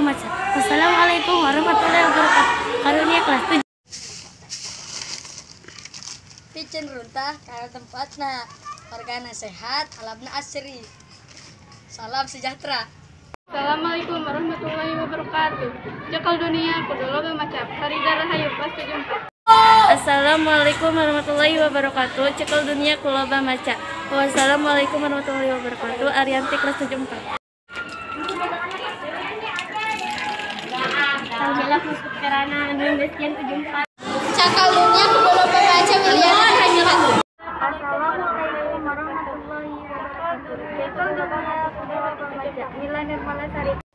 Maca. Wassalamualaikum warahmatullahi wabarakatuh. Karunia kelas 7. Picen runtah karena tempatna wargana sehat, alamna asri. Salam sejahtera. Assalamualaikum warahmatullahi wabarakatuh. Cekal dunia kudu loba macap. Farida Rahayu kelas 74. Assalamualaikum warahmatullahi wabarakatuh. Cekal dunia kudu loba maca. Wassalamualaikum warahmatullahi wabarakatuh. Arianti kelas 74. Alhamdulillah masuk kerana nulis yang 74. Cakal dunia kudu loba maca Wiliana Rahayatu. Assalamualaikum warahmatullahi wabarakatuh. Cekal dunia kudu loba maca. Mila Nirmala Sari.